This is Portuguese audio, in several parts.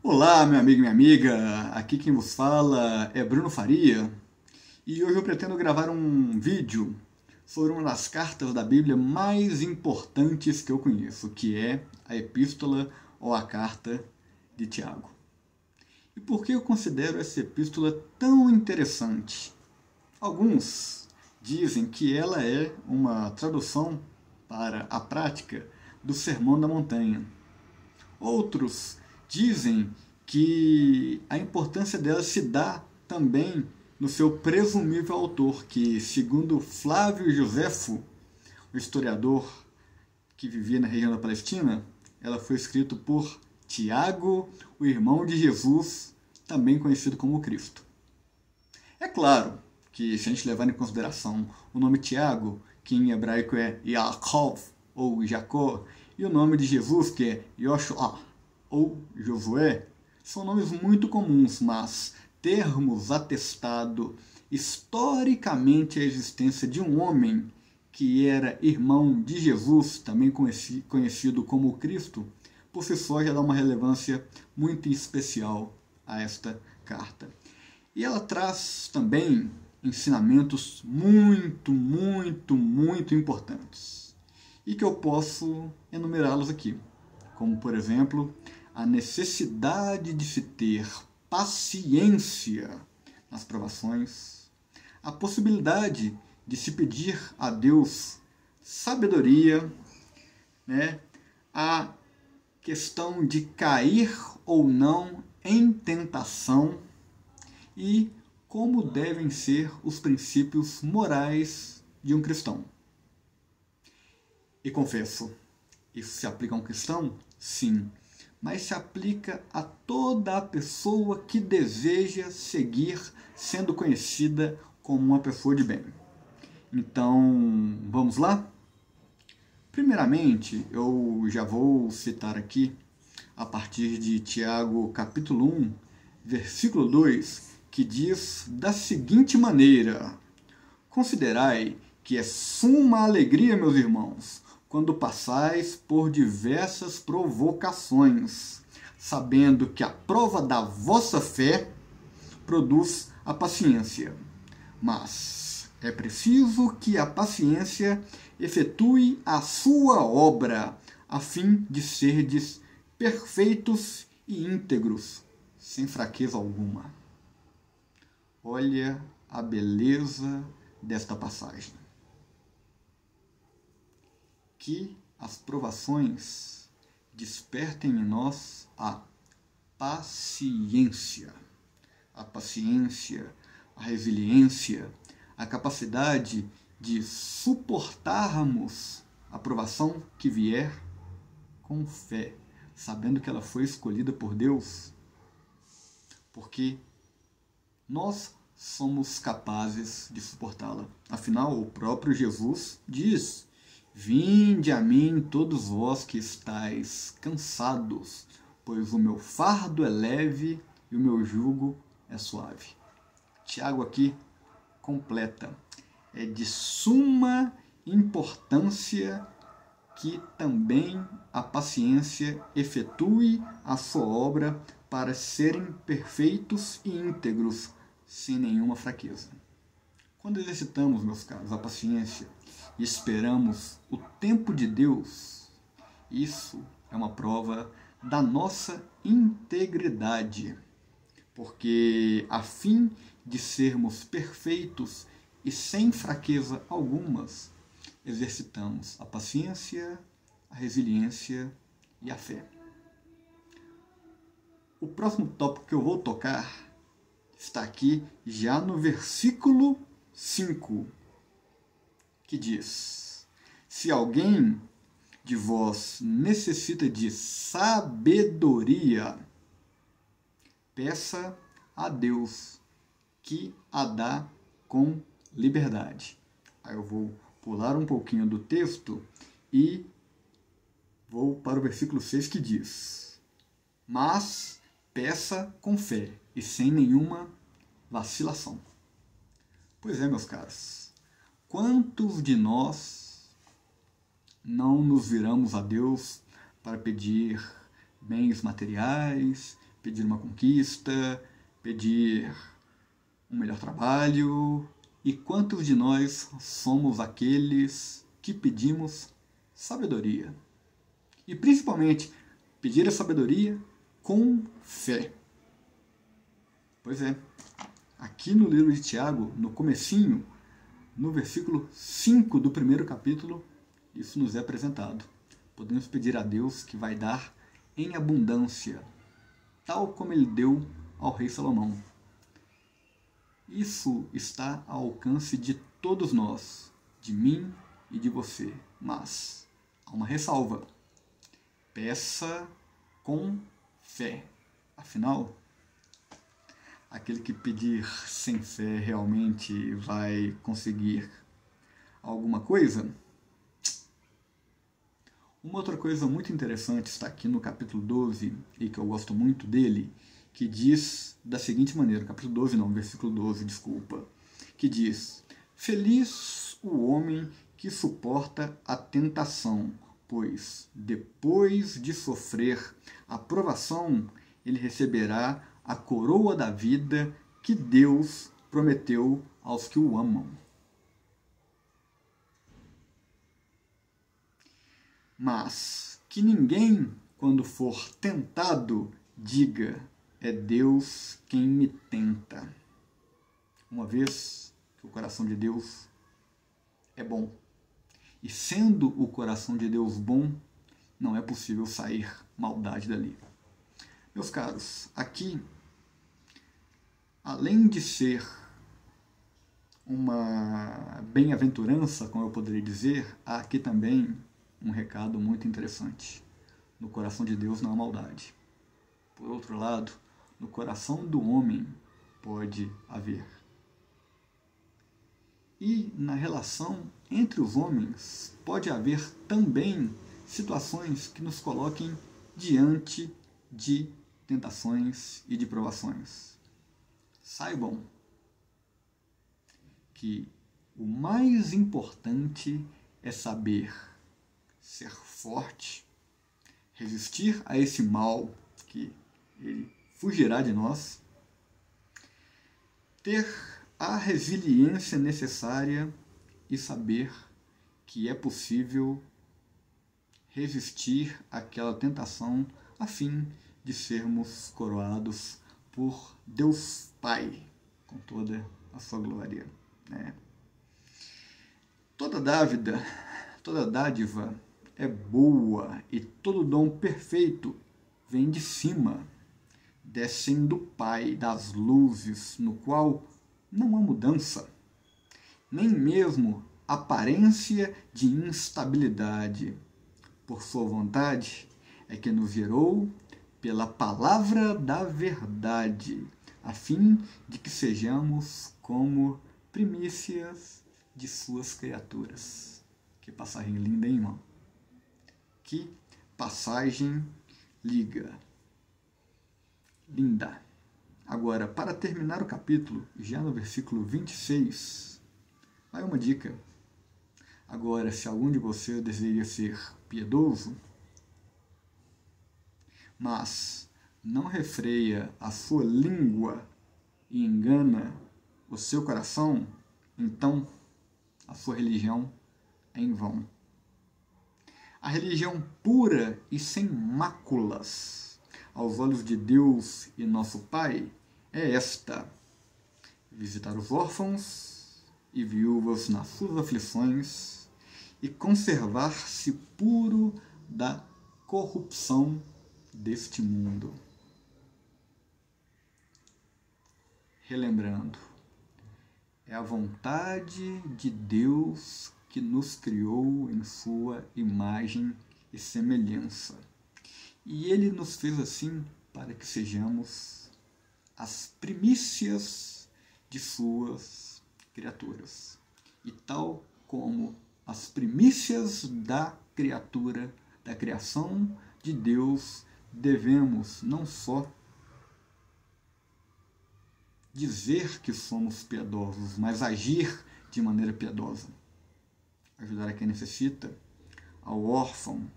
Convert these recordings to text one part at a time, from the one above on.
Olá, meu amigo e minha amiga, aqui quem vos fala é Bruno Faria e hoje eu pretendo gravar um vídeo sobre uma das cartas da Bíblia mais importantes que eu conheço, que é a Epístola ou a Carta de Tiago. E por que eu considero essa epístola tão interessante? Alguns dizem que ela é uma tradução para a prática do Sermão da Montanha. Outros dizem que a importância dela se dá também no seu presumível autor, que, segundo Flávio Joséfo, o historiador que vivia na região da Palestina, ela foi escrita por Tiago, o irmão de Jesus, também conhecido como Cristo. É claro que, se a gente levar em consideração o nome Tiago, que em hebraico é Yaakov ou Jacó, e o nome de Jesus, que é Yoshua ou Josué, são nomes muito comuns, mas termos atestado historicamente a existência de um homem que era irmão de Jesus, também conhecido como Cristo, por si só já dá uma relevância muito especial a esta carta. E ela traz também ensinamentos muito importantes e que eu posso enumerá-los aqui, como, por exemplo, a necessidade de se ter paciência nas provações, a possibilidade de se pedir a Deus sabedoria, a questão de cair ou não em tentação e como devem ser os princípios morais de um cristão. E confesso, isso se aplica a um cristão? Sim, mas se aplica a toda a pessoa que deseja seguir sendo conhecida como uma pessoa de bem. Então, vamos lá? Primeiramente, eu já vou citar aqui, a partir de Tiago capítulo 1, versículo 2, que diz da seguinte maneira: Considerai que é suma alegria, meus irmãos, quando passais por diversas provocações, sabendo que a prova da vossa fé produz a paciência. Mas é preciso que a paciência efetue a sua obra, a fim de serdes perfeitos e íntegros, sem fraqueza alguma. Olha a beleza desta passagem. Que as provações despertem em nós a paciência. A paciência, a resiliência, a capacidade de suportarmos a provação que vier com fé, sabendo que ela foi escolhida por Deus, porque nós somos capazes de suportá-la. Afinal, o próprio Jesus diz: Vinde a mim todos vós que estáis cansados, pois o meu fardo é leve e o meu jugo é suave. Tiago aqui completa. É de suma importância que também a paciência efetue a sua obra para serem perfeitos e íntegros, sem nenhuma fraqueza. Quando exercitamos, meus caros, a paciência e esperamos o tempo de Deus, isso é uma prova da nossa integridade, porque a fim de sermos perfeitos e sem fraqueza algumas, exercitamos a paciência, a resiliência e a fé. O próximo tópico que eu vou tocar está aqui já no versículo 5, que diz: Se alguém de vós necessita de sabedoria, peça a Deus, que a dá com liberdade. Aí eu vou pular um pouquinho do texto e vou para o versículo 6, que diz: Mas peça com fé e sem nenhuma vacilação. Pois é, meus caros, quantos de nós não nos viramos a Deus para pedir bens materiais, pedir uma conquista, pedir um melhor trabalho. E quantos de nós somos aqueles que pedimos sabedoria? E principalmente, pedir a sabedoria com fé. Pois é, aqui no livro de Tiago, no comecinho, no versículo 5 do primeiro capítulo, isso nos é apresentado. Podemos pedir a Deus que vai dar em abundância, tal como ele deu ao rei Salomão. Isso está ao alcance de todos nós, de mim e de você. Mas há uma ressalva. Peça com fé. Afinal, aquele que pedir sem fé realmente vai conseguir alguma coisa? Uma outra coisa muito interessante está aqui no capítulo 12, e que eu gosto muito dele, que diz da seguinte maneira, versículo 12, desculpa, que diz: Feliz o homem que suporta a tentação, pois depois de sofrer a provação, ele receberá a coroa da vida que Deus prometeu aos que o amam. Mas que ninguém, quando for tentado, diga: é Deus quem me tenta. Uma vez que o coração de Deus é bom. E sendo o coração de Deus bom, não é possível sair maldade dali. Meus caros, aqui, além de ser uma bem-aventurança, como eu poderia dizer, há aqui também um recado muito interessante. No coração de Deus não há maldade. Por outro lado, no coração do homem pode haver. E na relação entre os homens pode haver também situações que nos coloquem diante de tentações e de provações. Saibam que o mais importante é saber ser forte, resistir a esse mal que ele fugirá de nós, ter a resiliência necessária e saber que é possível resistir àquela tentação a fim de sermos coroados por Deus Pai com toda a sua glória. Toda dádiva é boa e todo dom perfeito vem de cima, descem do Pai das luzes, no qual não há mudança, nem mesmo aparência de instabilidade. Por sua vontade é que nos gerou pela palavra da verdade, a fim de que sejamos como primícias de suas criaturas. Que passagem linda, hein, irmão? Que passagem linda. Agora, para terminar o capítulo, já no versículo 26, vai uma dica. Agora, se algum de vocês deseja ser piedoso, mas não refreia a sua língua e engana o seu coração, então a sua religião é em vão. A religião pura e sem máculas aos olhos de Deus e nosso Pai é esta: visitar os órfãos e viúvas nas suas aflições e conservar-se puro da corrupção deste mundo. Relembrando, é a vontade de Deus que nos criou em sua imagem e semelhança. E Ele nos fez assim para que sejamos as primícias de suas criaturas. E tal como as primícias da criatura, da criação de Deus, devemos não só dizer que somos piedosos, mas agir de maneira piedosa. Ajudar a quem necessita, ao órfão,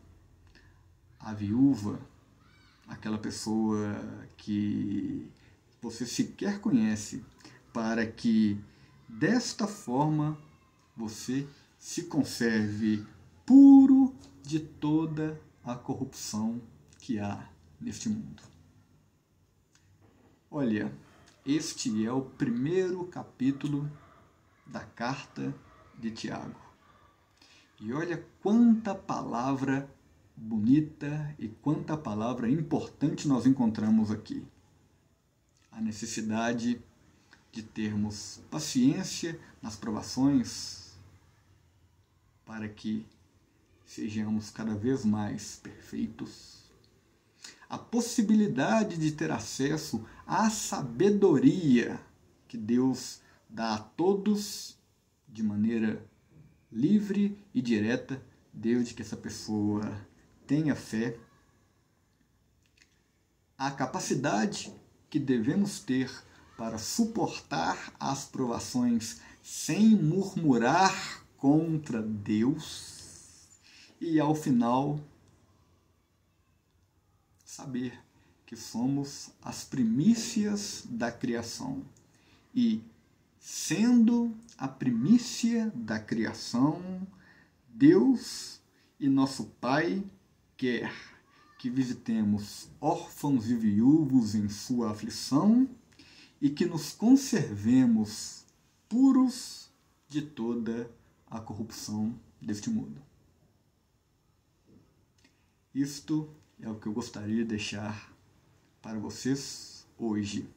à viúva aquela pessoa que você sequer conhece, para que desta forma você se conserve puro de toda a corrupção que há neste mundo. Olha, este é o primeiro capítulo da carta de Tiago. E olha quanta palavra bonita e quanta palavra importante nós encontramos aqui. A necessidade de termos paciência nas provações para que sejamos cada vez mais perfeitos. A possibilidade de ter acesso à sabedoria que Deus dá a todos de maneira livre e direta, desde que essa pessoa tenha fé. A capacidade que devemos ter para suportar as provações sem murmurar contra Deus. E ao final, saber que somos as primícias da criação. E, sendo a primícia da criação, Deus e nosso Pai quer que visitemos órfãos e viúvos em sua aflição e que nos conservemos puros de toda a corrupção deste mundo. Isto é o que eu gostaria de deixar para vocês hoje.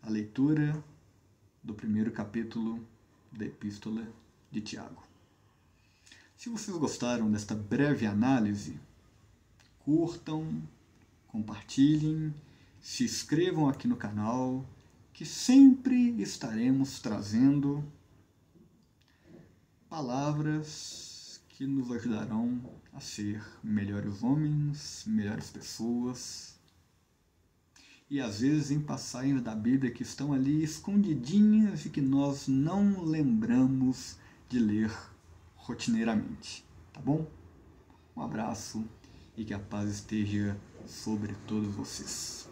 A leitura do primeiro capítulo da Epístola de Tiago. Se vocês gostaram desta breve análise, curtam, compartilhem, se inscrevam aqui no canal, que sempre estaremos trazendo palavras que nos ajudarão a ser melhores homens, melhores pessoas, e às vezes em passagens da Bíblia que estão ali escondidinhas e que nós não lembramos de ler rotineiramente, tá bom? Um abraço e que a paz esteja sobre todos vocês.